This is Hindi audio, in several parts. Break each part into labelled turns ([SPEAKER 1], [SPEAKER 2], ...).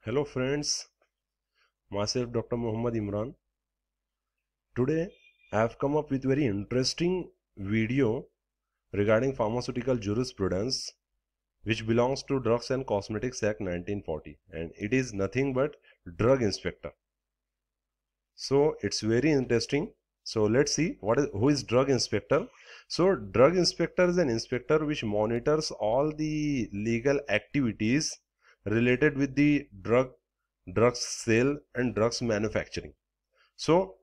[SPEAKER 1] Hello friends, myself Dr. Muhammad Imran. Today I have come up with very interesting video regarding pharmaceutical jurisprudence which belongs to Drugs and Cosmetics Act 1940, and it is nothing but drug inspector. So it's very interesting. So let's see who is drug inspector. So drug inspector is an inspector which monitors all the legal activities related with the drugs sale and drugs manufacturing. So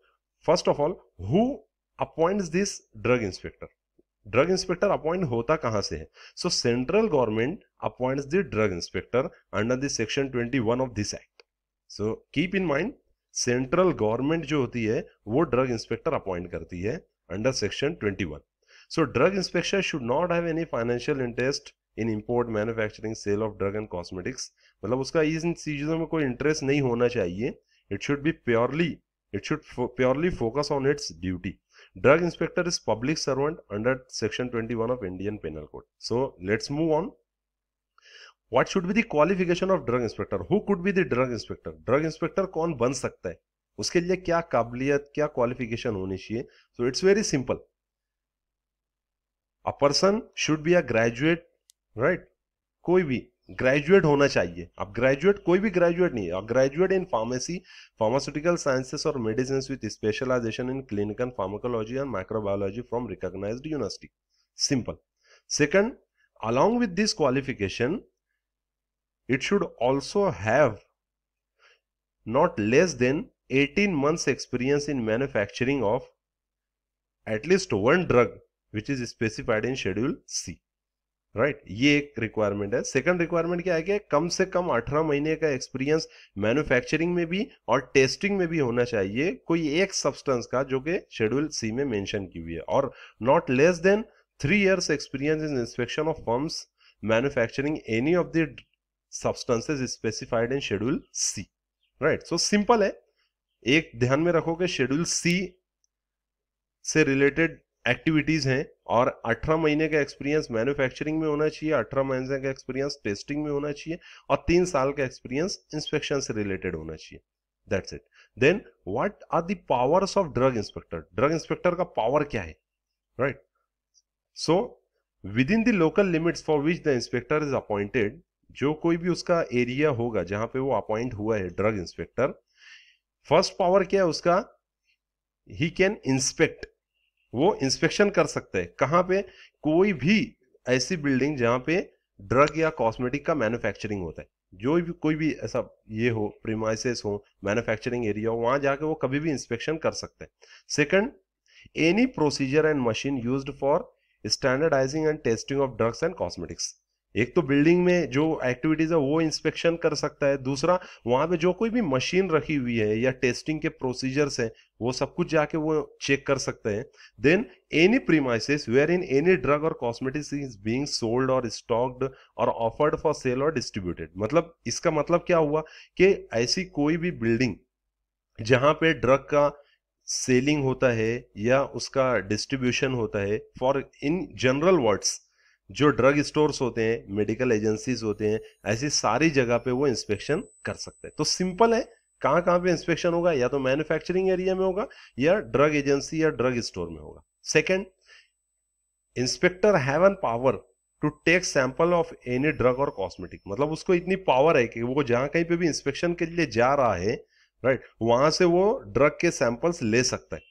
[SPEAKER 1] first of all, who appoints this drug inspector? Drug inspector appoint होता कहां से है? So central government appoints the drug inspector under the section 21 of this act. So keep in mind, central government जो होती है वो ड्रग इंस्पेक्टर अपॉइंट करती है under section 21. So drug inspector should not have any financial interest in import, manufacturing, sale of drug and cosmetics. मतलब उसका इन चीजों में कोई इंटरेस्ट नहीं होना चाहिए. It should purely focus on it's duty. Drug inspector is public servant under section 21 of Indian Penal Code. So let's move on. What should be the qualification of drug inspector? Who could be the drug inspector? Drug inspector कौन बन सकता है? उसके लिए क्या काबिलियत, क्या क्वालिफिकेशन होनी चाहिए? So it's very simple. A person should be a graduate, right? कोई भी ग्रेजुएट होना चाहिए. अब ग्रेजुएट कोई भी ग्रेजुएट नहीं है. अब graduate in pharmacy, pharmaceutical sciences और medicine with specialisation in clinical pharmacology and microbiology from recognised university. Simple. Second, along with this qualification, it should also have not less than 18 months experience in manufacturing of at least one drug which is specified in Schedule C. Right, ये एक रिक्वायरमेंट है. सेकंड रिक्वायरमेंट क्या है कि कम से कम 18 महीने का एक्सपीरियंस मैन्युफैक्चरिंग में भी और टेस्टिंग में भी होना चाहिए कोई एक सब्सटेंस का जो कि शेड्यूल सी में मेंशन की हुई है. और not less than 3 years experience in inspection of firms manufacturing any of the substances specified in schedule C. Right, so simple है. एक ध्यान में रखो कि शेड्यूल सी से रिलेटेड एक्टिविटीज हैं और 18 महीने का एक्सपीरियंस मैन्युफैक्चरिंग में होना चाहिए, 18 महीने का एक्सपीरियंस टेस्टिंग में होना चाहिए और 3 साल का एक्सपीरियंस इंस्पेक्शन से रिलेटेड होना चाहिए. That's it. Then what are the powers of drug inspector? Drug inspector का पावर क्या है? Right, so within the local limits for which the inspector is appointed, जो कोई भी उसका एरिया होगा जहां पे वो अपॉइंट हुआ है ड्रग इंस्पेक्टर, फर्स्ट पावर क्या है उसका? He can inspect. वो इंस्पेक्शन कर सकते हैं. कहां पे? कोई भी ऐसी बिल्डिंग जहां पे ड्रग या कॉस्मेटिक का मैन्युफैक्चरिंग होता है, जो भी कोई भी ऐसा ये हो, प्रीमाइसेस हो, मैन्युफैक्चरिंग एरिया हो, वहां जाके वो कभी भी इंस्पेक्शन कर सकते हैं. Second, any procedure and machine used for standardising and testing of drugs and cosmetics. एक तो बिल्डिंग में जो एक्टिविटीज है वो इंस्पेक्शन कर सकता है. दूसरा, वहां पे जो कोई भी मशीन रखी हुई है या टेस्टिंग के प्रोसीजर्स हैं वो सब कुछ जाके वो चेक कर सकते हैं. Then any premises wherein any drug or cosmetics is being sold or stocked or offered for sale or distributed. मतलब इसका मतलब क्या हुआ कि ऐसी कोई भी बिल्डिंग जहां पे ड्रग का सेलिंग होता है या उसका डिस्ट्रीब्यूशन होता है, फॉर इन जनरल वर्ड्स जो ड्रग स्टोर्स होते हैं, मेडिकल एजेंसीज होते हैं, ऐसी सारी जगह पे वो इंस्पेक्शन कर सकते हैं. तो सिंपल है, कहां कहां पे इंस्पेक्शन होगा? या तो मैन्युफैक्चरिंग एरिया में होगा या ड्रग एजेंसी या ड्रग स्टोर में होगा. Second, inspector have an power to take sample of any drug और कॉस्मेटिक. मतलब उसको इतनी पावर है कि वो जहां कहीं पे भी इंस्पेक्शन के लिए जा रहा है, राइट, वहां से वो ड्रग के सैंपल्स ले सकता है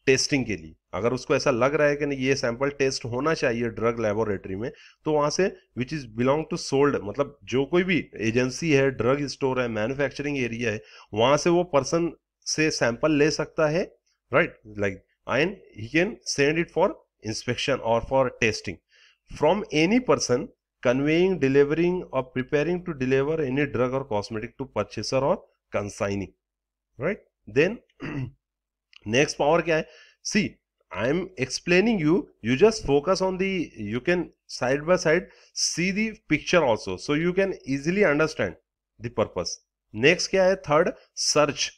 [SPEAKER 1] टेस्टिंग के लिए. अगर उसको ऐसा लग रहा है कि नहीं ये सैंपल टेस्ट होना चाहिए ड्रग लेबोरेटरी में, तो वहां से which is belong to sold, मतलब जो कोई भी एजेंसी है, ड्रग स्टोर है, मैन्युफैक्चरिंग एरिया है, वहां से वो पर्सन से सैंपल ले सकता है. Right, like and he can send it for inspection और for testing from any person conveying, delivering और preparing to deliver any drug और कॉस्मेटिक टू परचेसर और consigning. Right, then next power क्या है? सी, I am explaining you, you just focus on the, you can side by side see the picture also, so you can easily understand the purpose. Next क्या है? Third, search.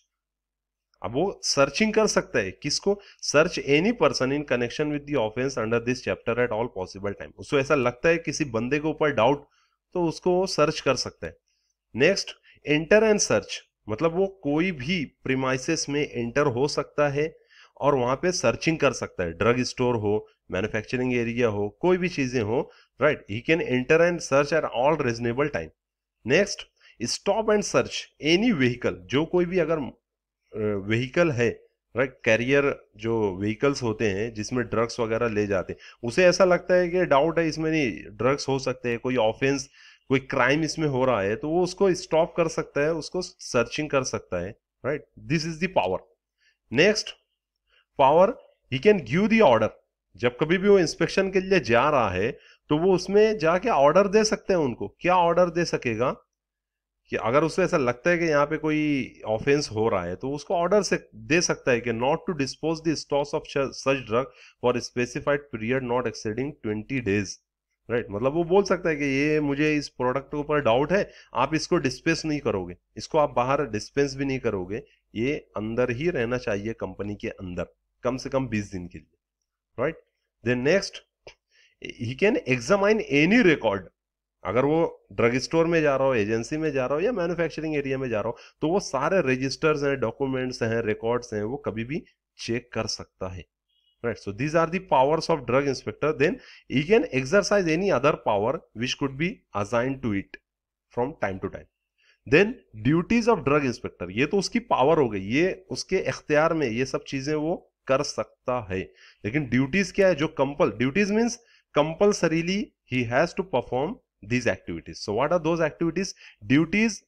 [SPEAKER 1] अब वो सर्चिंग कर सकता है. किसको? Search any person in connection with the offence under this chapter at all possible time. उसको ऐसा लगता है किसी बंदे के ऊपर डाउट, तो उसको सर्च कर सकता है. नेक्स्ट, एंटर एंड सर्च, मतलब वो कोई भी प्रीमाइसेस में एंटर हो सकता है और वहां पे सर्चिंग कर सकता है, ड्रग स्टोर हो, मैन्युफैक्चरिंग एरिया हो, कोई भी चीजें हो, right, he can enter and search at all reasonable time. Next, stop and search any vehicle, जो कोई भी अगर व्हीकल है, राइट, कैरियर जो व्हीकल्स होते हैं जिसमें ड्रग्स वगैरह ले जाते हैं, उसे ऐसा लगता है कि डाउट है इसमें नहीं ड्रग्स हो सकते हैं, कोई ऑफेंस, कोई क्राइम इसमें हो रहा है, तो वो उसको स्टॉप कर सकता है, उसको सर्चिंग कर सकता है, right, this is the power. Next power, he can give the order, जब कभी भी वो इंस्पेक्शन के लिए जा रहा है तो वो उसमें जाके ऑर्डर दे सकते हैं उनको। क्या ऑर्डर दे सकेगा कि अगर उसे ऐसा लगता है कि यहाँ पे कोई ऑफेंस हो रहा है तो उसको ऑर्डर से दे सकता है कि not to dispose the stocks of such drug for specified period not exceeding 20 days, right, मतलब वो बोल सकता है कि ये मुझे इस प्रोडक्ट के ऊपर डाउट है, आप इसको डिस्पेंस नहीं करोगे, इसको आप बाहर डिस्पेंस भी नहीं करोगे, ये अंदर ही रहना चाहिए कंपनी के अंदर कम से कम 20 दिन के लिए, right. Then next, he can examine any record, अगर वो ड्रग स्टोर में जा रहा हो, एजेंसी में जा रहा हो या मैन्युफैक्चरिंग एरिया में जा रहा हो, तो वो सारे रजिस्टर्स हैं, डॉक्यूमेंट्स हैं, रिकॉर्ड्स हैं, वो कभी भी चेक कर सकता है, right? So these are the powers of drug inspector. Then he can exercise any other power which could be assigned to it from time to time. Then duties of drug inspector, ये तो उसकी पावर हो गई, ये उसके इख्तियार में ये सब चीजें वो कर सकता है, लेकिन ड्यूटीज क्या है, जो duties means compulsorily he has to perform these activities. So what are those activities? Duties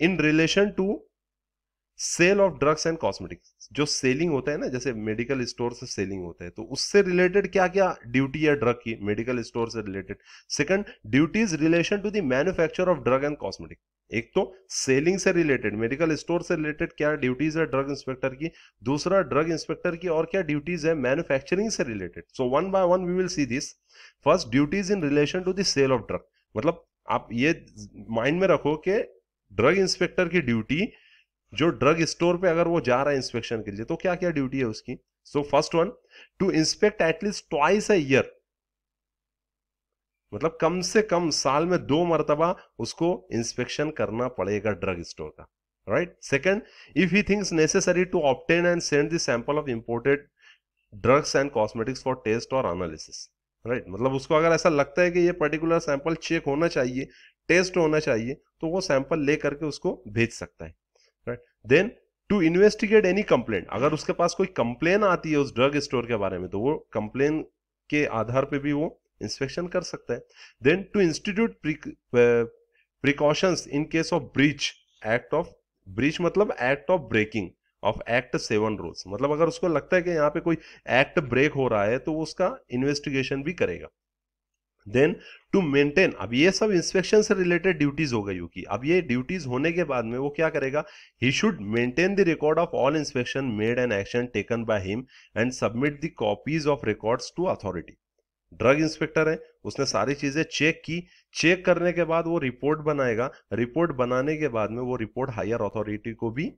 [SPEAKER 1] in relation to sale of drugs and cosmetics, जो सेलिंग होता है ना, जैसे मेडिकल स्टोर से सेलिंग होता है, तो उससे रिलेटेड क्या क्या ड्यूटी है ड्रग की, मेडिकल स्टोर से related. Second, duties relation to the manufacture of drug and cosmetic, एक तो सेलिंग से रिलेटेड, मेडिकल स्टोर से रिलेटेड क्या ड्यूटीज है ड्रग इंस्पेक्टर की, दूसरा ड्रग इंस्पेक्टर की और क्या ड्यूटीज है मैन्युफैक्चरिंग से related. So one by one we will see this. First, duties in relation to the sale of drug, मतलब आप ये माइंड में रखो कि ड्रग इंस्पेक्टर की ड्यूटी, जो ड्रग स्टोर पे अगर वो जा रहा है इंस्पेक्शन के लिए, तो क्या क्या ड्यूटी है उसकी। So first one, to inspect at least twice a year, मतलब कम से कम साल में 2 मरतबा उसको इंस्पेक्शन करना पड़ेगा ड्रग स्टोर का, right. Second, if he thinks necessary to obtain and send the sample of imported drugs and cosmetics for test or analysis, right, मतलब उसको अगर ऐसा लगता है कि ये पर्टिकुलर सैंपल चेक होना चाहिए, टेस्ट होना चाहिए, तो वो सैंपल ले करके उसको भेज सकता है, right. Then to investigate any complaint, अगर उसके पास कोई कंप्लेन आती है उस ड्रग स्टोर के बारे में, तो वो कंप्लेन के आधार पे भी वो इंस्पेक्शन कर सकता है। Then to institute precautions in case of breach act of, breach मतलब act of breaking of act 7 rules, मतलब अगर उसको लगता है कि यहाँ पे कोई एक्ट ब्रेक हो रहा है तो वो उसका इन्वेस्टिगेशन भी करेगा। देन टू मेंटेन, अब ये सब इंस्पेक्शन से रिलेटेड ड्यूटीज हो गई होगी, अब ये ड्यूटीज होने के बाद में वो क्या करेगा, he should maintain the record of all inspection made and action taken by him and submit the copies of records to authority. Drug inspector है, उसने सारी चीजें चेक की, चेक करने के बाद वो रिपोर्ट बनाएगा, रिपोर्ट बनाने के बाद में वो रिपोर्ट हायर अथॉरिटी को भी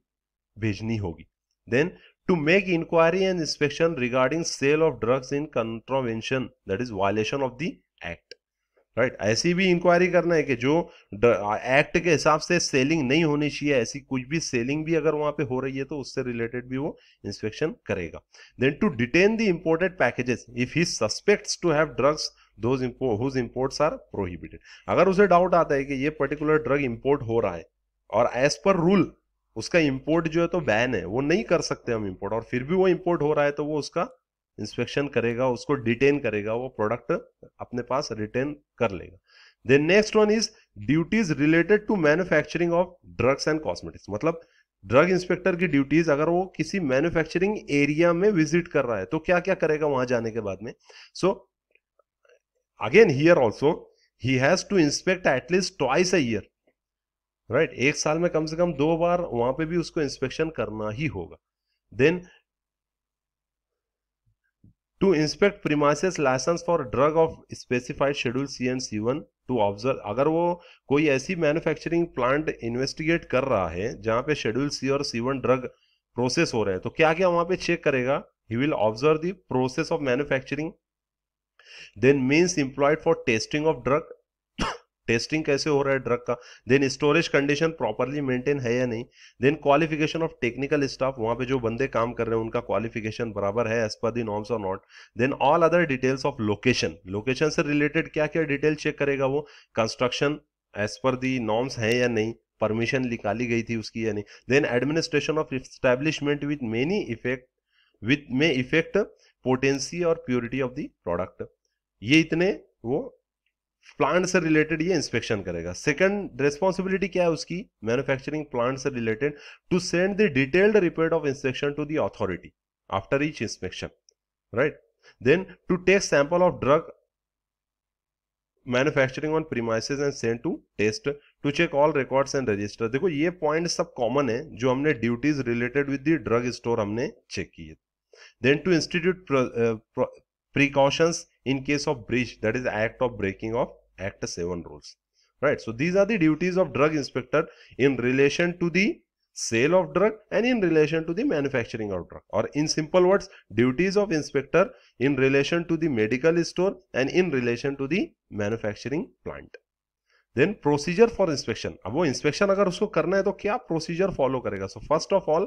[SPEAKER 1] भेजनी होगी। Then to make inquiry and inspection regarding sale of drugs in contravention, that is violation of the act, right, ऐसी भी इंक्वायरी करना है कि जो एक्ट के हिसाब से सेलिंग नहीं होनी चाहिए, ऐसी कुछ भी सेलिंग भी अगर वहां पे हो रही है तो उससे रिलेटेड भी वो इंस्पेक्शन करेगा। Then to detain the imported packages if he suspects to have drugs those whose imports are prohibited, अगर उसे डाउट आता है कि ये पर्टिकुलर ड्रग इंपोर्ट हो रहा है और एज पर रूल उसका इंपोर्ट जो है तो बैन है, वो नहीं कर सकते हम इंपोर्ट, और फिर भी वो इंपोर्ट हो रहा है, तो वो उसका इंस्पेक्शन करेगा, उसको डिटेन करेगा, वो प्रोडक्ट अपने पास रिटेन कर लेगा। Then next one is duties related to manufacturing of drugs and cosmetics, मतलब ड्रग इंस्पेक्टर की ड्यूटीज, अगर वो किसी मैन्युफैक्चरिंग एरिया में विजिट कर रहा है तो क्या क्या करेगा वहां जाने के बाद में। So again here also he has to inspect at least twice a year, right, एक साल में कम से कम 2 बार वहां पे भी उसको इंस्पेक्शन करना ही होगा। Then to inspect premises licence for drug of specified schedule C and C1 to observe, अगर वो कोई ऐसी मैन्युफैक्चरिंग प्लांट इन्वेस्टिगेट कर रहा है जहां पे शेड्यूल C और C1 ड्रग प्रोसेस हो रहे हैं, तो क्या क्या वहां पे चेक करेगा, he will observe the process of manufacturing, then means employed for testing of drug, testing कैसे हो रहा है ड्रग का, then storage condition properly maintain है या नहीं, then qualification of technical staff, वहां पे जो बंदे काम कर रहे हैं उनका क्वालिफिकेशन बराबर है as per the norms or not, then all other details of location, location से रिलेटेड क्या क्या डिटेल चेक करेगा वो, construction as per the norms है या नहीं, परमिशन निकाली गई थी उसकी या नहीं, then administration of establishment with many effect with may effect potency or purity of the product, ये इतने वो प्लांट से रिलेटेड ये इंस्पेक्शन करेगा। सेकंड रेस्पॉन्सिबिलिटी क्या है उसकी, मैन्युफैक्चरिंग प्लांट से related, to send the detailed report of inspection to the authority after each inspection, right, then to take sample of drug manufacturing on premises and send to test, to check all records and register. देखो ये पॉइंट सब कॉमन है जो हमने duties related with the drug store हमने चेक किए। Then to institute precautions in case of breach, that is act of breaking of Act 7 rules, right? So these are the duties of drug inspector in relation to the sale of drug and in relation to the manufacturing of drug, or in simple words, duties of inspector in relation to the medical store and in relation to the manufacturing plant. Then procedure for inspection, अब वो इंस्पेक्शन अगर उसको करना है तो क्या प्रोसीजर फॉलो करेगा। So first of all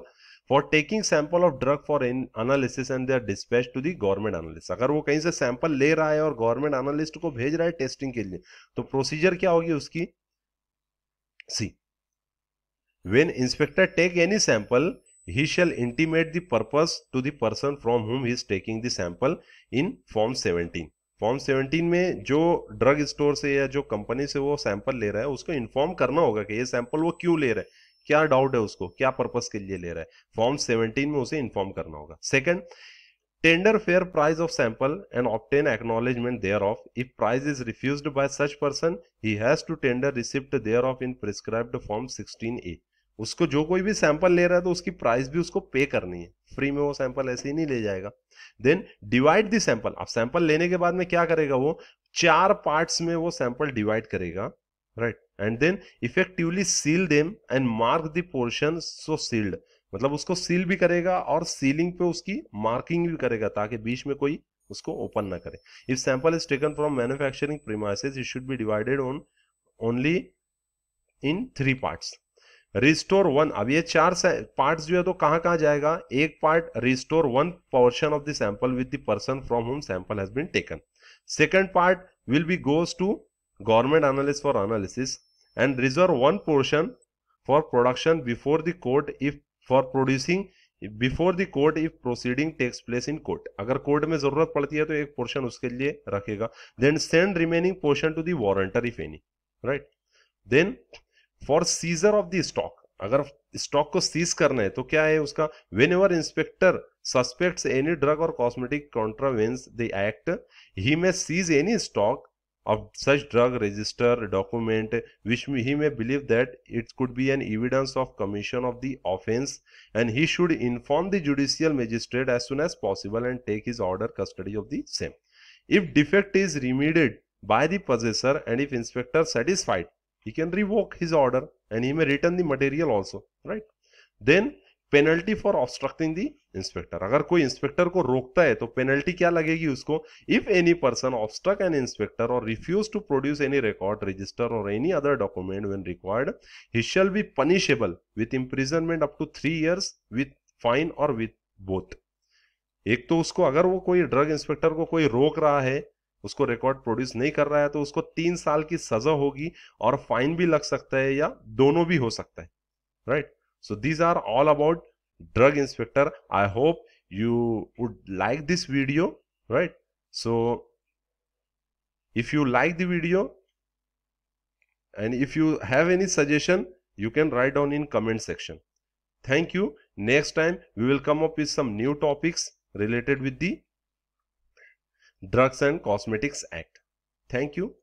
[SPEAKER 1] for taking sample of drug for analysis and their dispatch to the government analyst, अगर वो कहीं से सैंपल ले रहा है और गवर्नमेंट एनालिस्ट को भेज रहा है टेस्टिंग के लिए, तो प्रोसीजर क्या होगी उसकी, see when inspector take any sample he shall intimate the purpose to the person from whom he is taking the sample in form 17। Form 17 में जो ड्रग स्टोर से या जो कंपनी से वो सैंपल ले रहा है उसको इन्फॉर्म करना होगा कि ये सैंपल वो क्यों ले रहा है, क्या डाउट है उसको, क्या पर्पस के लिए ले रहा है, फॉर्म 17 में उसे इन्फॉर्म करना होगा। Second, tender fair price of sample and obtain acknowledgement thereof, if price is refused by such person he has to tender receipt thereof in prescribed form 16A। उसको जो कोई भी सैंपल ले रहा है तो उसकी प्राइस भी उसको पे करनी है, फ्री में वो सैंपल ऐसे ही नहीं ले जाएगा। देन डिवाइड द सैंपल, अब सैंपल लेने के बाद में क्या करेगा वो 4 पार्ट्स में वो सैंपल डिवाइड करेगा, right, and then effectively seal them and mark the portion so sealed, मतलब उसको सील भी करेगा और सीलिंग पे उसकी मार्किंग भी करेगा ताकि बीच में कोई उसको ओपन ना करे। If sample is taken from manufacturing premises it should be divided on only in 3 parts. Restore 1, अब ये 4 पार्ट्स जो है तो कहां कहां जाएगा, एक part restore 1 portion of the sample with the person from whom sample has been taken. Second part will be goes to government analyst for analysis and reserve 1 portion for production before the court if for producing before the court if proceeding takes place in court, अगर कोर्ट में जरूरत पड़ती है तो एक पोर्शन उसके लिए रखेगा। Then send remaining portion to the warrantor if any, right. Then for seizure of the stock, अगर स्टॉक को सीज करना है तो क्या है उसका, whenever inspector suspects any drug और cosmetic contravenes the act he may seize any stock of such drug register document which he may believe that it could be an evidence of commission of the offense and he should inform the judicial magistrate as soon as possible and take his order custody of the same. If defect is remedied by the possessor and if inspector satisfied he can revoke his order and he may return the material also, right. Then penalty for obstructing the inspector, अगर कोई इंस्पेक्टर को रोकता है तो पेनल्टी क्या लगेगी उसको, if any person obstruct an inspector और refuse to produce any record register और any other document when required he shall be punishable with imprisonment up to 3 years with fine और विथ बोथ। एक तो उसको अगर वो कोई ड्रग इंस्पेक्टर को कोई रोक रहा है, उसको रिकॉर्ड प्रोड्यूस नहीं कर रहा है तो उसको 3 साल की सजा होगी और फाइन भी लग सकता है या दोनों भी हो सकता है, right. So these are all about drug inspector. I hope you would like this video, right? So if you like the video and if you have any suggestion, you can write down in comment section. Thank you. Next time we will come up with some new topics related with the Drugs and Cosmetics Act. Thank you.